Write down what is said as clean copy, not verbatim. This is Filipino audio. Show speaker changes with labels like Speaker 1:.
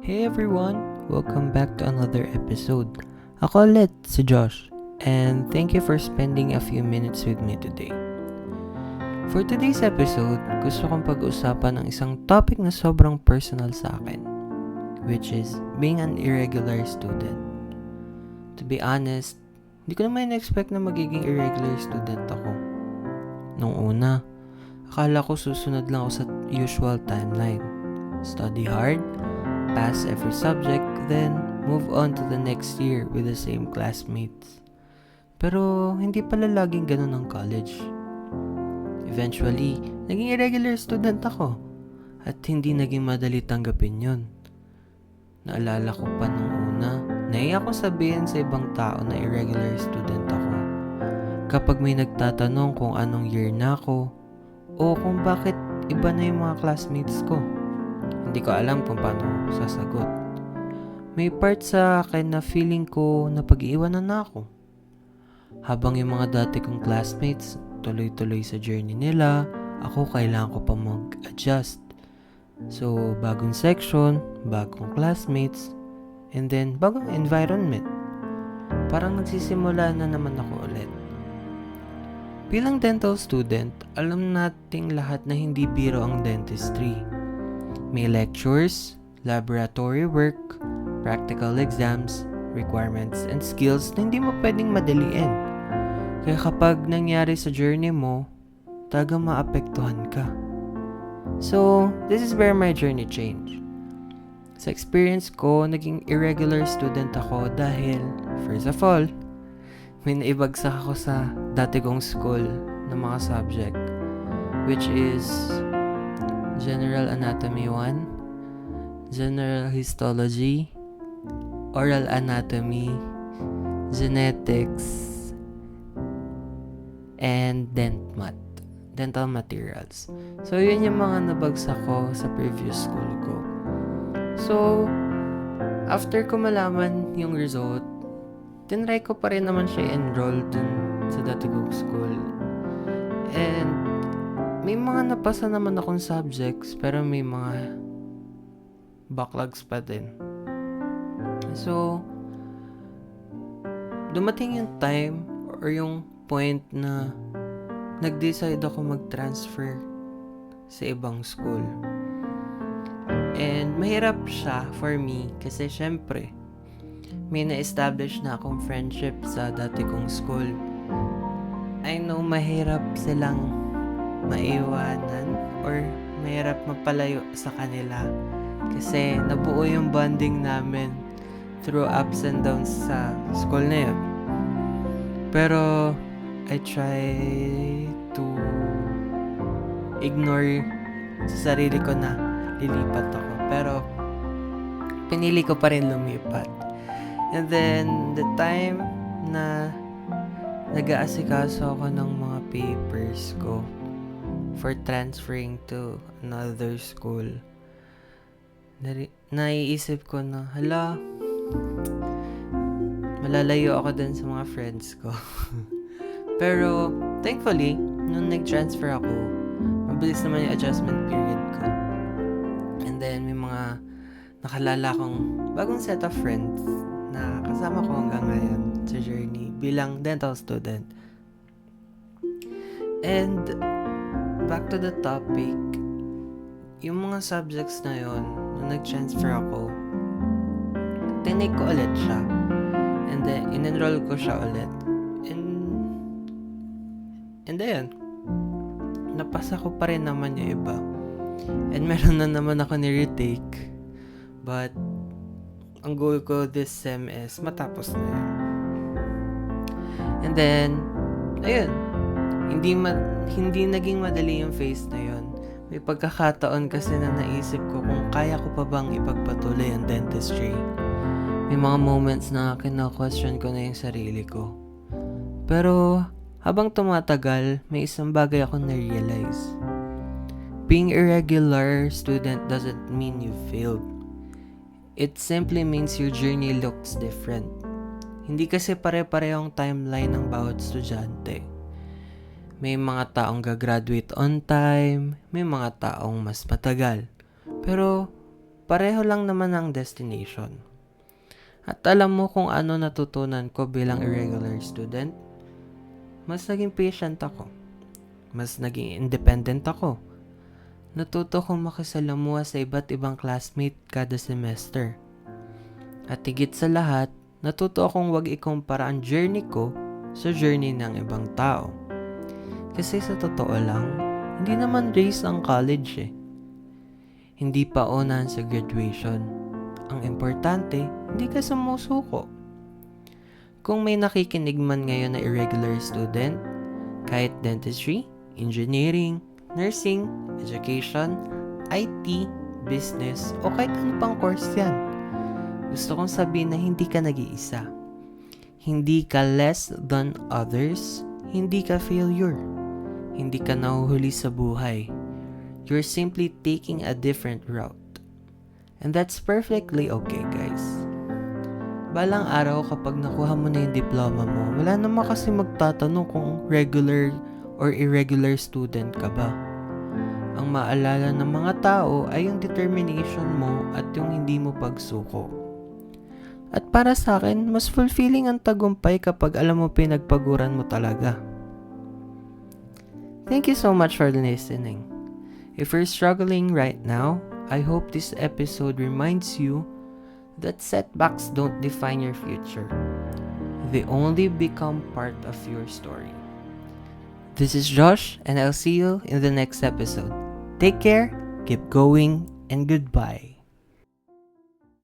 Speaker 1: Hey everyone! Welcome back to another episode. Ako ulit, si Josh. And thank you for spending a few minutes with me today. For today's episode, gusto kong pag-usapan ng isang topic na sobrang personal sa akin, which is being an irregular student. To be honest, hindi ko naman expect na magiging irregular student ako. Nung una, akala ko susunod lang ako sa usual timeline. Study hard, pass every subject, then move on to the next year with the same classmates. Pero hindi pala laging ganun ang college. Eventually, naging irregular student ako at hindi naging madali tanggapin yun. Naalala ko pa nung una, naiya ko sabihin sa ibang tao na irregular student ako. Kapag may nagtatanong kung anong year na ako o kung bakit iba na yung mga classmates ko. Hindi ko alam kung paano sasagot. May part sa akin na feeling ko na pag-iiwanan na ako. Habang yung mga dati kong classmates tuloy-tuloy sa journey nila, ako kailangan ko pa mag-adjust. So, bagong section, bagong classmates, and then bagong environment. Parang nagsisimula na naman ako ulit. Bilang dental student, alam nating lahat na hindi biro ang dentistry. May lectures, laboratory work, practical exams, requirements, and skills na hindi mo pwedeng madaliin. Kaya kapag nangyari sa journey mo, talagang maapektuhan ka. So, this is where my journey changed. Sa experience ko, naging irregular student ako dahil, first of all, may naibagsak ako sa dati kong school ng mga subject, which is General Anatomy 1, General Histology, Oral Anatomy, Genetics, and Dental Materials. So, yun yung mga nabagsak ko sa previous school ko. So, after ko malaman yung result, tinry ko pa rin naman siya enroll dun sa dati kong school. And may mga napasa naman akong subjects, pero may mga backlogs pa din. So, dumating yung time or yung point na nag-decide ako mag-transfer sa ibang school. And mahirap siya for me kasi syempre, may na-establish na akong friendship sa dati kong school. I know mahirap silang maiwanan or mahirap mapalayo sa kanila kasi nabuo yung bonding namin through ups and downs sa school na yun. Pero I try to ignore sa sarili ko na lilipat ako, pero pinili ko pa rin lumipat. And then the time na nag-aasikaso ako ng mga papers ko for transferring to another school, naiisip ko na, hala, malalayo ako dun sa mga friends ko. Pero, thankfully, nung nag-transfer ako, mabilis naman yung adjustment period ko. And then, may mga nakalala akong bagong set of friends na kasama ko hanggang ngayon sa journey bilang dental student. And back to the topic, yung mga subjects na yon, nung nag-transfer ako, tinake ko ulit siya. And then, in-enroll ko siya ulit. And then, napasa ko pa rin naman yung iba. And meron na naman ako ni-retake. But, ang goal ko this sem is matapos na yun. And then, ayun, hindi naging madali yung phase na yun. May pagkakataon kasi na naisip ko kung kaya ko pa bang ipagpatuloy ang dentistry. May mga moments na kina-question ko na yung sarili ko. Pero, habang tumatagal, may isang bagay akong na-realize. Being irregular student doesn't mean you failed. It simply means your journey looks different. Hindi kasi pare-parehong timeline ng bawat estudyante. May mga taong gagraduate on time, may mga taong mas matagal. Pero pareho lang naman ang destination. At alam mo kung ano natutunan ko bilang irregular student? Mas naging patient ako. Mas naging independent ako. Natuto kong makisalamuha sa iba't ibang classmate kada semester. At higit sa lahat, natuto akong wag ikumpara ang journey ko sa journey ng ibang tao. Kasi sa totoo lang, hindi naman race ang college eh. Hindi pa unahan sa graduation. Ang importante, hindi ka sumusuko. Kung may nakikinig man ngayon na irregular student, kahit dentistry, engineering, nursing, education, IT, business, o kahit ano pang course yan, gusto kong sabihin na hindi ka nag-iisa. Hindi ka less than others, hindi ka failure, hindi ka nahuhuli sa buhay. You're simply taking a different route. And that's perfectly okay, guys. Balang araw kapag nakuha mo na yung diploma mo, wala naman kasi magtatanong kung regular or irregular student ka ba. Ang maalala ng mga tao ay yung determination mo at yung hindi mo pagsuko. At para sa akin, mas fulfilling ang tagumpay kapag alam mo pinagpaguran mo talaga. Thank you so much for listening. If you're struggling right now, I hope this episode reminds you that setbacks don't define your future. They only become part of your story. This is Josh, and I'll see you in the next episode. Take care, keep going, and goodbye.